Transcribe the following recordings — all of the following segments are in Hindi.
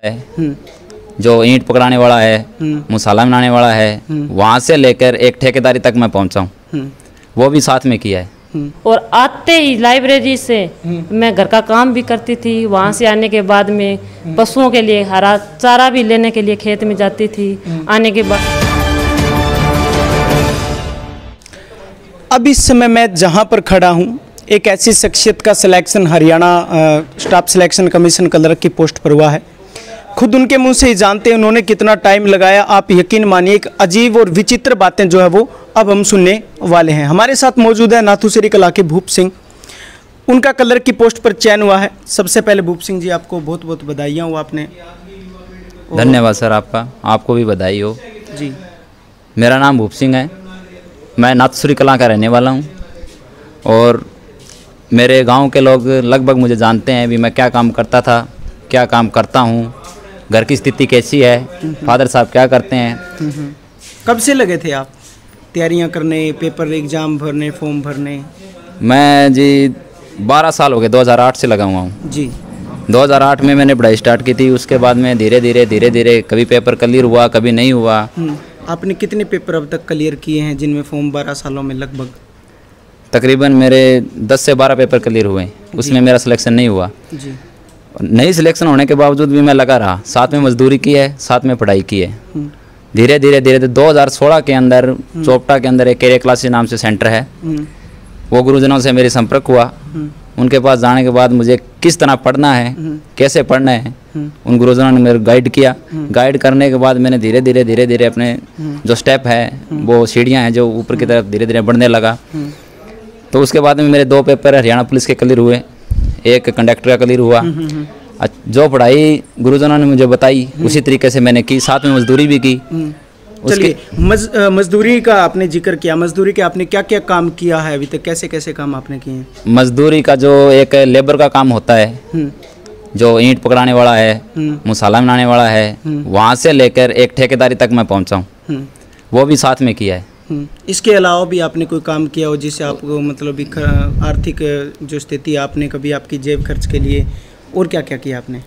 है, जो ईंट पकड़ाने वाला है, मसाला बनाने वाला है, वहाँ से लेकर एक ठेकेदारी तक मैं पहुँचा हूँ, वो भी साथ में किया है। और आते ही लाइब्रेरी से मैं घर का काम भी करती थी। वहाँ से आने के बाद में पशुओं के लिए हरा चारा भी लेने के लिए खेत में जाती थी। आने के बाद अब इस समय मैं जहाँ पर खड़ा हूँ, एक ऐसी शख्सियत का selection Haryana staff selection commission clerk की पोस्ट पर हुआ है। खुद उनके मुंह से ही जानते हैं उन्होंने कितना टाइम लगाया। आप यकीन मानिए एक अजीब और विचित्र बातें जो है वो अब हम सुनने वाले हैं। हमारे साथ मौजूद है नाथूसरी कला के भूप सिंह, उनका कलर की पोस्ट पर चयन हुआ है। सबसे पहले भूप सिंह जी आपको बहुत बहुत बधाइयाँ हो। आपने धन्यवाद सर आपका, आपको भी बधाई हो जी। मेरा नाम भूप सिंह है, मैं नाथूसरी कला का रहने वाला हूँ और मेरे गांव के लोग लगभग मुझे जानते हैं भी मैं क्या काम करता था, क्या काम करता हूँ, घर की स्थिति कैसी है, फादर साहब क्या करते हैं। कब से लगे थे आप तैयारियां करने, पेपर एग्जाम भरने, फॉर्म भरने? मैं जी 12 साल हो गए, 2008 से लगा हुआ हूँ जी। 2008 में मैंने पढ़ाई स्टार्ट की थी। उसके बाद में धीरे धीरे कभी पेपर क्लियर हुआ, कभी नहीं हुआ। आपने कितने पेपर अब तक क्लियर किए हैं जिनमें फॉर्म 12 सालों में? लगभग तकरीबन मेरे 10 से 12 पेपर क्लियर हुए, उसमें मेरा सिलेक्शन नहीं हुआ जी। नहीं सिलेक्शन होने के बावजूद भी मैं लगा रहा, साथ में मजदूरी की है, साथ में पढ़ाई की है। धीरे धीरे 2016 के अंदर चोपटा के अंदर एक कैरियर क्लासेस नाम से सेंटर है, वो गुरुजनों से मेरी संपर्क हुआ। उनके पास जाने के बाद मुझे किस तरह पढ़ना है, कैसे पढ़ना है, उन गुरुजनों ने मेरे गाइड किया। गाइड करने के बाद मैंने धीरे धीरे अपने जो स्टेप है, वो सीढ़ियाँ हैं जो ऊपर की तरफ धीरे धीरे बढ़ने लगा। तो उसके बाद में मेरे 2 पेपर हरियाणा पुलिस के क्लियर हुए, एक कंडक्टर का क्लियर हुआ। जो पढ़ाई गुरुजनों ने मुझे बताई उसी तरीके से मैंने की, साथ में मजदूरी भी की। उसके मजदूरी का आपने जिक्र किया, मजदूरी के आपने क्या क्या काम किया है अभी तक, कैसे कैसे काम आपने किए हैं? मजदूरी का जो एक लेबर का काम होता है, जो ईंट पकड़ाने वाला है, मसाला बनाने वाला है, वहाँ से लेकर एक ठेकेदारी तक मैं पहुँचा हूँ, वो भी साथ में किया है। इसके अलावा भी आपने कोई काम किया हो जिससे आपको मतलब आर्थिक जो स्थिति आपने कभी आपकी जेब खर्च के लिए और क्या क्या किया आपने?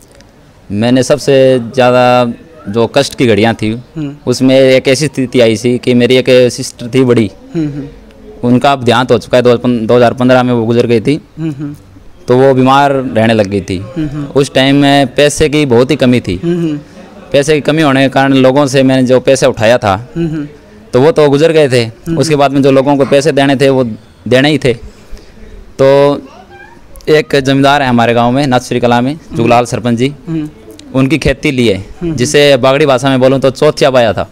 मैंने सबसे ज़्यादा जो कष्ट की घड़ियाँ थी उसमें एक ऐसी स्थिति आई थी कि मेरी एक सिस्टर थी बड़ी, उनका अब देहांत हो चुका है, 2015 में वो गुजर गई थी। तो वो बीमार रहने लग गई थी। उस टाइम में पैसे की बहुत ही कमी थी। पैसे की कमी होने के कारण लोगों से मैंने जो पैसे उठाया था तो वो तो गुजर गए थे। उसके बाद में जो लोगों को पैसे देने थे वो देने ही थे। तो एक जमींदार है हमारे गांव में नाथूसरी कला में, जुगलाल सरपंच जी, उनकी खेती ली है, जिसे बागड़ी भाषा में बोलूँ तो चौथिया पाया था।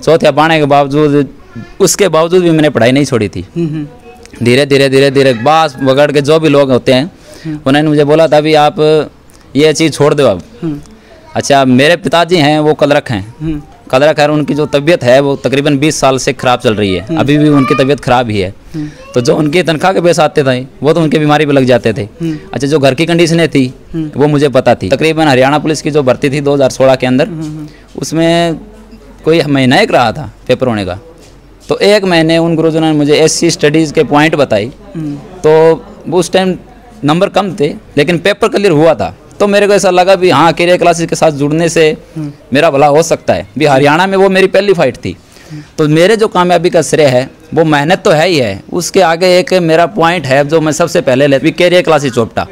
चौथिया पाने के बावजूद, उसके बावजूद भी मैंने पढ़ाई नहीं छोड़ी थी। धीरे धीरे बास बगड़ के जो भी लोग होते हैं उन्होंने मुझे बोला था भी आप ये चीज़ छोड़ दो अब। अच्छा, मेरे पिताजी हैं वो कलरक हैं, कलरक है, उनकी जो तबीयत है वो तकरीबन 20 साल से ख़राब चल रही है, अभी भी उनकी तबीयत ख़राब ही है। तो जो उनकी तनख्वाह के पैसे आते थे वो तो उनकी बीमारी पे लग जाते थे। अच्छा, जो घर की कंडीशनें थी वो मुझे पता थी। तकरीबन हरियाणा पुलिस की जो भर्ती थी 2016 के अंदर, उसमें कोई महीना एक रहा था पेपर होने का। तो 1 महीने उन गुरुजनों ने मुझे SC स्टडीज़ के पॉइंट बताई, तो उस टाइम नंबर कम थे लेकिन पेपर क्लियर हुआ था। तो मेरे को ऐसा लगा भी हाँ, कैरियर क्लासेस के साथ जुड़ने से मेरा भला हो सकता है। भी हरियाणा में वो मेरी पहली फाइट थी। तो मेरे जो कामयाबी का श्रेय है वो मेहनत तो है ही है, उसके आगे एक मेरा पॉइंट है जो मैं सबसे पहले ले, career classes Chopta.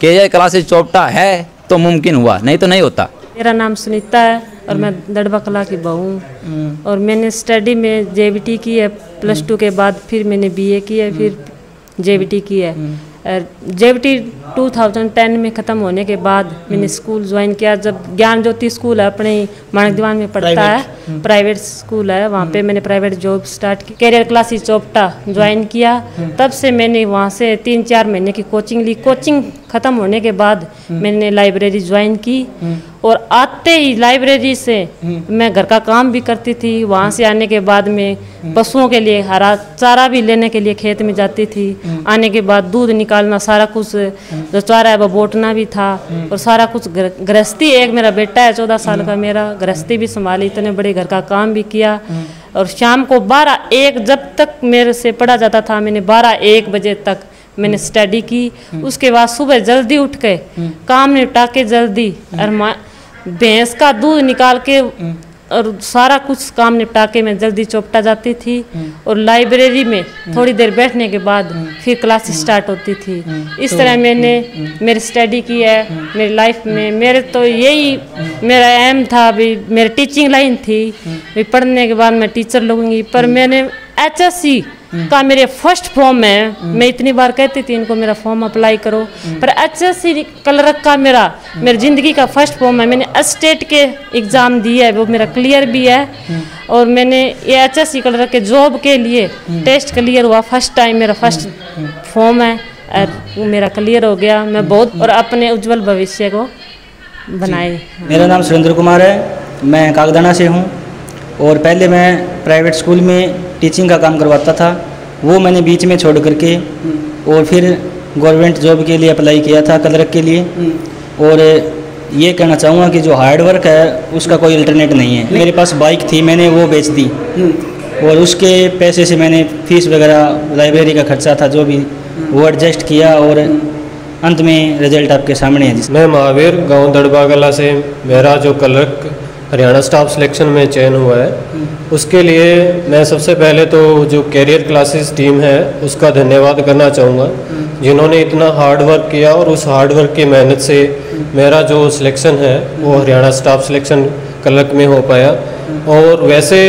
Career classes Chopta है तो मुमकिन हुआ, नहीं तो नहीं होता। मेरा नाम सुनीता है और मैं दड़बा कला की बहू हूँ। और मैंने स्टडी में JBT की है, +2 के बाद फिर मैंने BA की है, फिर JBT की है। JBT 2010 में ख़त्म होने के बाद मैंने स्कूल ज्वाइन किया। जब ज्ञान ज्योति स्कूल है अपने माणक दीवान में पढ़ता है, प्राइवेट स्कूल है, वहाँ पे मैंने प्राइवेट जॉब स्टार्ट की। कैरियर क्लासेस चोपटा ज्वाइन किया। तब से मैंने वहाँ से 3-4 महीने की कोचिंग ली। कोचिंग ख़त्म होने के बाद मैंने लाइब्रेरी ज्वाइन की और आते ही लाइब्रेरी से मैं घर का काम भी करती थी। वहाँ से आने के बाद में पशुओं के लिए हरा चारा भी लेने के लिए खेत में जाती थी। आने के बाद दूध निकालना, सारा कुछ जो चारा है वो बोटना भी था और सारा कुछ गृहस्थी। एक मेरा बेटा है 14 साल का, मेरा गृहस्थी भी संभाली, इतने बड़े घर का काम भी किया। और शाम को 12-1 जब तक मेरे से पढ़ा जाता था, मैंने 12-1 बजे तक मैंने स्टडी की। उसके बाद सुबह जल्दी उठ के काम निपटा के जल्दी और भैंस का दूध निकाल के और सारा कुछ काम निपटा के मैं जल्दी चौपटा जाती थी। और लाइब्रेरी में थोड़ी देर बैठने के बाद फिर क्लास स्टार्ट होती थी। इस तरह मैंने मेरी स्टडी की है। मेरी लाइफ में मेरे तो यही मेरा एम था, भी मेरी टीचिंग लाइन थी, भी पढ़ने के बाद मैं टीचर लगूंगी। पर मैंने HSC का मेरे फर्स्ट फॉर्म है, मैं इतनी बार कहती थी इनको मेरा फॉर्म अप्लाई करो, पर HSC क्लर्क का मेरी ज़िंदगी का फर्स्ट फॉर्म है। मैंने स्टेट के एग्ज़ाम दिए है, वो मेरा क्लियर भी है। और मैंने ये HSC क्लर्क के जॉब के लिए टेस्ट क्लियर हुआ, फर्स्ट टाइम मेरा फर्स्ट फॉर्म है और मेरा क्लियर हो गया। मैं बहुत और अपने उज्जवल भविष्य को बनाए। मेरा नाम सुरेंद्र कुमार है, मैं कागदाना से हूँ। और पहले मैं प्राइवेट स्कूल में टीचिंग का काम करवाता था, वो मैंने बीच में छोड़ करके और फिर गवर्नमेंट जॉब के लिए अप्लाई किया था क्लर्क के लिए। और ये कहना चाहूँगा कि जो हार्ड वर्क है उसका कोई अल्टरनेट नहीं है। मेरे पास बाइक थी, मैंने वो बेच दी और उसके पैसे से मैंने फीस वगैरह, लाइब्रेरी का खर्चा था जो भी, वो एडजस्ट किया और अंत में रिजल्ट आपके सामने है। मैं महावीर, गांव दड़बागला से मेरा जो क्लर्क हरियाणा स्टाफ सिलेक्शन में चयन हुआ है, उसके लिए मैं सबसे पहले तो जो कैरियर क्लासेस टीम है उसका धन्यवाद करना चाहूँगा, जिन्होंने इतना हार्ड वर्क किया और उस हार्ड वर्क की मेहनत से मेरा जो सिलेक्शन है वो हरियाणा स्टाफ सिलेक्शन क्लर्क में हो पाया। और वैसे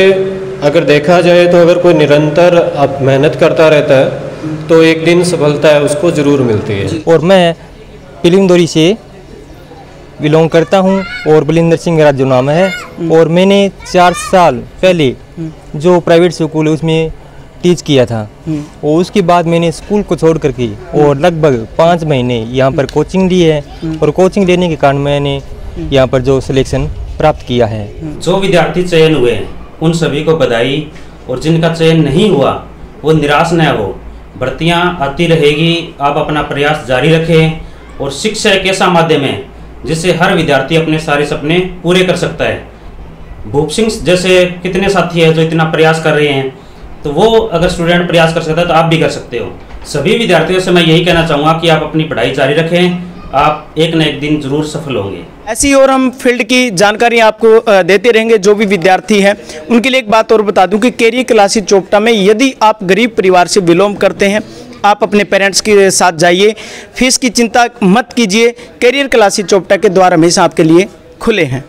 अगर देखा जाए तो अगर कोई निरंतर आप मेहनत करता रहता है तो एक दिन सफलता है उसको ज़रूर मिलती है। और मैं पिलिंगदोरी से बिलोंग करता हूं और बलिंदर सिंह मेरा जो नाम है। और मैंने 4 साल पहले जो प्राइवेट स्कूल है उसमें टीच किया था और उसके बाद मैंने स्कूल को छोड़ करके और लगभग 5 महीने यहाँ पर कोचिंग ली है। और कोचिंग लेने के कारण मैंने यहाँ पर जो सिलेक्शन प्राप्त किया है। जो विद्यार्थी चयन हुए उन सभी को बधाई, और जिनका चयन नहीं हुआ वो निराश न हो। भर्तियाँ आती रहेगी, आप अपना प्रयास जारी रखें। और शिक्षा एक ऐसा माध्यम है जिससे हर विद्यार्थी अपने सारे सपने पूरे कर सकता है। भूप सिंह जैसे कितने साथी हैं जो इतना प्रयास कर रहे हैं, तो वो अगर स्टूडेंट प्रयास कर सकता है तो आप भी कर सकते हो। सभी विद्यार्थियों से मैं यही कहना चाहूँगा कि आप अपनी पढ़ाई जारी रखें, आप एक न एक दिन जरूर सफल होंगे। ऐसी और हम फील्ड की जानकारी आपको देते रहेंगे। जो भी विद्यार्थी हैं उनके लिए एक बात और बता दूं कि कैरियर क्लासेस चोपटा में यदि आप गरीब परिवार से बिलोंग करते हैं, आप अपने पेरेंट्स के साथ जाइए, फीस की चिंता मत कीजिए। कैरियर क्लासेस चोपटा के द्वार हमेशा आपके लिए खुले हैं।